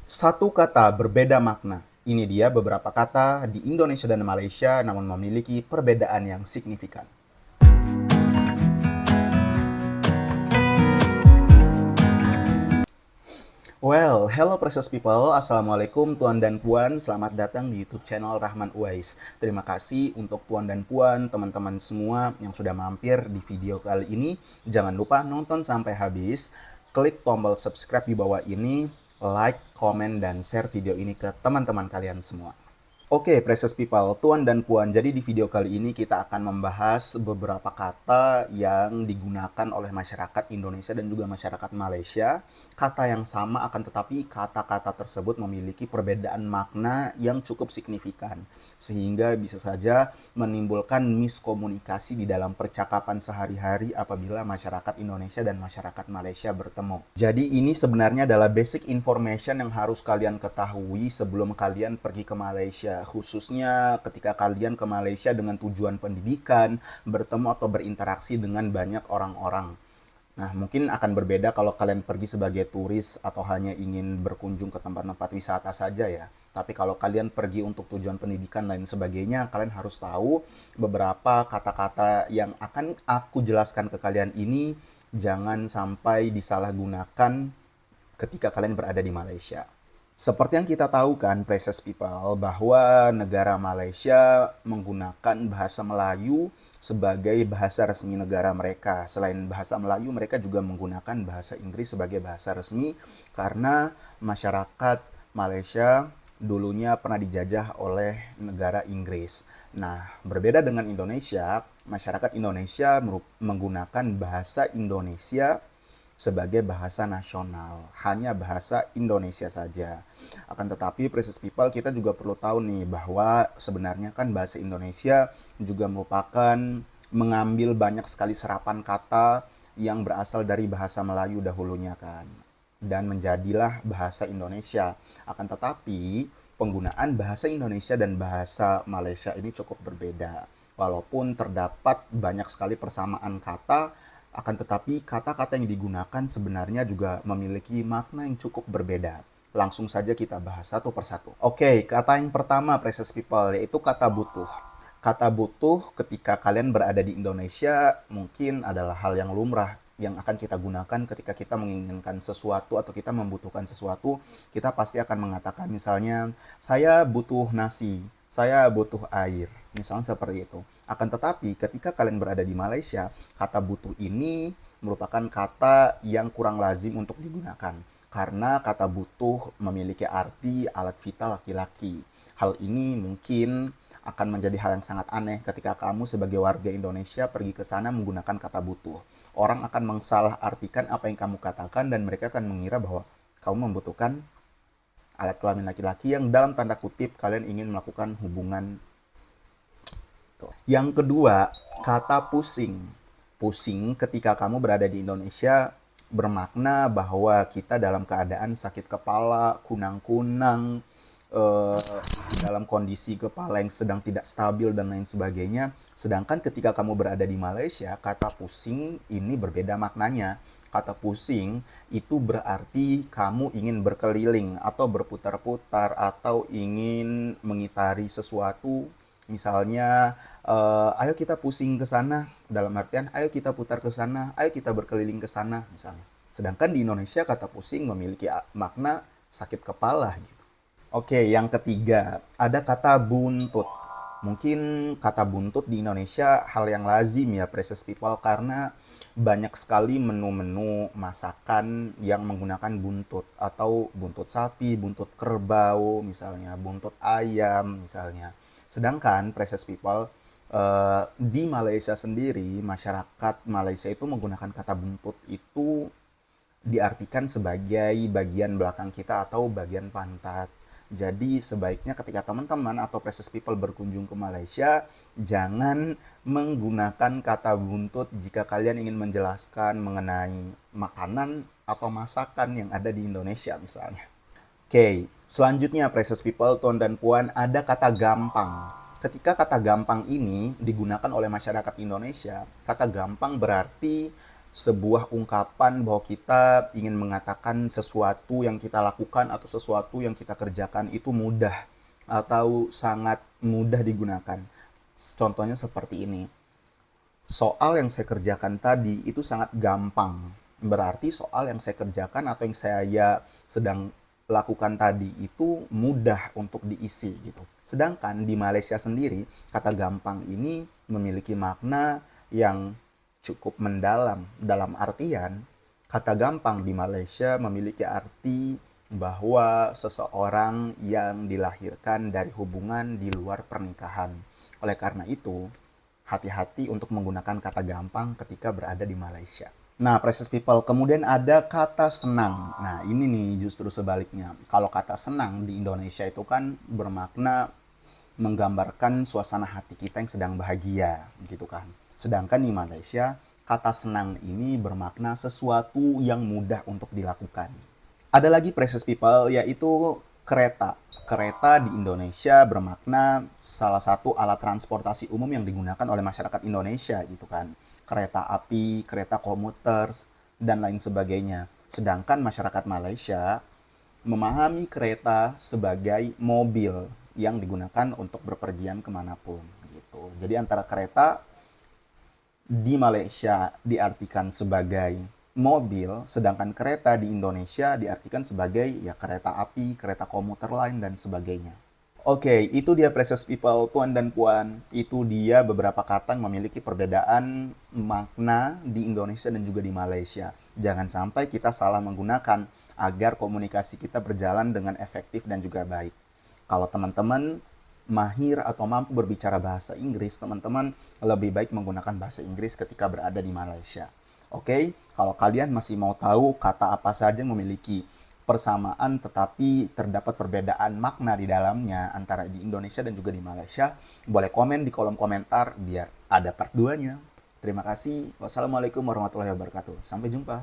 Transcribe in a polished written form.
Satu kata berbeda makna. Ini dia beberapa kata di Indonesia dan Malaysia namun memiliki perbedaan yang signifikan. Well, hello precious people. Assalamualaikum tuan dan puan. Selamat datang di YouTube channel Rahman Uwais. Terima kasih untuk tuan dan puan, teman-teman semua yang sudah mampir di video kali ini. Jangan lupa nonton sampai habis. Klik tombol subscribe di bawah ini, like, komen, dan share video ini ke teman-teman kalian semua. Oke, precious people, tuan dan puan, jadi di video kali ini kita akan membahas beberapa kata yang digunakan oleh masyarakat Indonesia dan juga masyarakat Malaysia. Kata yang sama akan tetapi kata-kata tersebut memiliki perbedaan makna yang cukup signifikan. Sehingga bisa saja menimbulkan miskomunikasi di dalam percakapan sehari-hari apabila masyarakat Indonesia dan masyarakat Malaysia bertemu. Jadi ini sebenarnya adalah basic information yang harus kalian ketahui sebelum kalian pergi ke Malaysia. Khususnya ketika kalian ke Malaysia dengan tujuan pendidikan, bertemu atau berinteraksi dengan banyak orang-orang. Nah, mungkin akan berbeda kalau kalian pergi sebagai turis atau hanya ingin berkunjung ke tempat-tempat wisata saja ya. Tapi kalau kalian pergi untuk tujuan pendidikan dan sebagainya, kalian harus tahu beberapa kata-kata yang akan aku jelaskan ke kalian ini jangan sampai disalahgunakan ketika kalian berada di Malaysia. Seperti yang kita tahu kan, precious people, bahwa negara Malaysia menggunakan bahasa Melayu sebagai bahasa resmi negara mereka. Selain bahasa Melayu, mereka juga menggunakan bahasa Inggris sebagai bahasa resmi karena masyarakat Malaysia dulunya pernah dijajah oleh negara Inggris. Nah, berbeda dengan Indonesia, masyarakat Indonesia menggunakan bahasa Indonesia sebagai bahasa nasional, hanya bahasa Indonesia saja. Akan tetapi, precious people, kita juga perlu tahu nih bahwa sebenarnya kan bahasa Indonesia juga merupakan mengambil banyak sekali serapan kata yang berasal dari bahasa Melayu dahulunya kan, dan menjadilah bahasa Indonesia. Akan tetapi, penggunaan bahasa Indonesia dan bahasa Malaysia ini cukup berbeda. Walaupun terdapat banyak sekali persamaan kata, akan tetapi kata-kata yang digunakan sebenarnya juga memiliki makna yang cukup berbeda. Langsung saja kita bahas satu persatu. Oke, kata yang pertama, precious people, yaitu kata butuh. Kata butuh ketika kalian berada di Indonesia mungkin adalah hal yang lumrah yang akan kita gunakan ketika kita menginginkan sesuatu atau kita membutuhkan sesuatu. Kita pasti akan mengatakan misalnya, saya butuh nasi, saya butuh air. Misalnya seperti itu. Akan tetapi ketika kalian berada di Malaysia, kata butuh ini merupakan kata yang kurang lazim untuk digunakan. Karena kata butuh memiliki arti alat vital laki-laki. Hal ini mungkin akan menjadi hal yang sangat aneh ketika kamu sebagai warga Indonesia pergi ke sana menggunakan kata butuh. Orang akan mensalahartikan apa yang kamu katakan dan mereka akan mengira bahwa kamu membutuhkan alat kelamin laki-laki yang dalam tanda kutip kalian ingin melakukan hubungan. Yang kedua, kata pusing. Pusing ketika kamu berada di Indonesia bermakna bahwa kita dalam keadaan sakit kepala, kunang-kunang, eh, dalam kondisi kepala yang sedang tidak stabil dan lain sebagainya. Sedangkan ketika kamu berada di Malaysia, kata pusing ini berbeda maknanya. Kata pusing itu berarti kamu ingin berkeliling atau berputar-putar atau ingin mengitari sesuatu. Misalnya, ayo kita pusing ke sana, dalam artian ayo kita putar ke sana, ayo kita berkeliling ke sana, misalnya. Sedangkan di Indonesia kata pusing memiliki makna sakit kepala gitu. Oke, yang ketiga, ada kata buntut. Mungkin kata buntut di Indonesia hal yang lazim ya, precious people, karena banyak sekali menu-menu masakan yang menggunakan buntut. Atau buntut sapi, buntut kerbau, misalnya, buntut ayam, misalnya. Sedangkan, precious people, di Malaysia sendiri, masyarakat Malaysia itu menggunakan kata buntut itu diartikan sebagai bagian belakang kita atau bagian pantat. Jadi sebaiknya ketika teman-teman atau precious people berkunjung ke Malaysia, jangan menggunakan kata buntut jika kalian ingin menjelaskan mengenai makanan atau masakan yang ada di Indonesia misalnya. Oke, selanjutnya precious people, tuan dan puan, ada kata gampang. Ketika kata gampang ini digunakan oleh masyarakat Indonesia, kata gampang berarti sebuah ungkapan bahwa kita ingin mengatakan sesuatu yang kita lakukan atau sesuatu yang kita kerjakan itu mudah atau sangat mudah digunakan. Contohnya seperti ini. Soal yang saya kerjakan tadi itu sangat gampang. Berarti soal yang saya kerjakan atau yang saya sedang lakukan tadi itu mudah untuk diisi gitu. Sedangkan di Malaysia sendiri, kata gampang ini memiliki makna yang cukup mendalam. Dalam artian, kata gampang di Malaysia memiliki arti bahwa seseorang yang dilahirkan dari hubungan di luar pernikahan. Oleh karena itu, hati-hati untuk menggunakan kata gampang ketika berada di Malaysia. Nah, precious people, kemudian ada kata senang. Nah, ini nih justru sebaliknya. Kalau kata senang di Indonesia itu kan bermakna menggambarkan suasana hati kita yang sedang bahagia, gitu kan. Sedangkan di Malaysia, kata senang ini bermakna sesuatu yang mudah untuk dilakukan. Ada lagi precious people, yaitu kereta. Kereta di Indonesia bermakna salah satu alat transportasi umum yang digunakan oleh masyarakat Indonesia gitu kan. Kereta api, kereta komuter, dan lain sebagainya. Sedangkan masyarakat Malaysia memahami kereta sebagai mobil yang digunakan untuk berpergian kemanapun gitu. Jadi antara kereta di Malaysia diartikan sebagai mobil, sedangkan kereta di Indonesia diartikan sebagai ya kereta api, kereta komuter lain, dan sebagainya. Oke, itu dia precious people, tuan dan puan. Itu dia beberapa kata yang memiliki perbedaan makna di Indonesia dan juga di Malaysia. Jangan sampai kita salah menggunakan agar komunikasi kita berjalan dengan efektif dan juga baik. Kalau teman-teman mahir atau mampu berbicara bahasa Inggris, teman-teman lebih baik menggunakan bahasa Inggris ketika berada di Malaysia. Oke, kalau kalian masih mau tahu kata apa saja yang memiliki persamaan tetapi terdapat perbedaan makna di dalamnya antara di Indonesia dan juga di Malaysia, boleh komen di kolom komentar biar ada part 2-nya. Terima kasih. Wassalamualaikum warahmatullahi wabarakatuh. Sampai jumpa.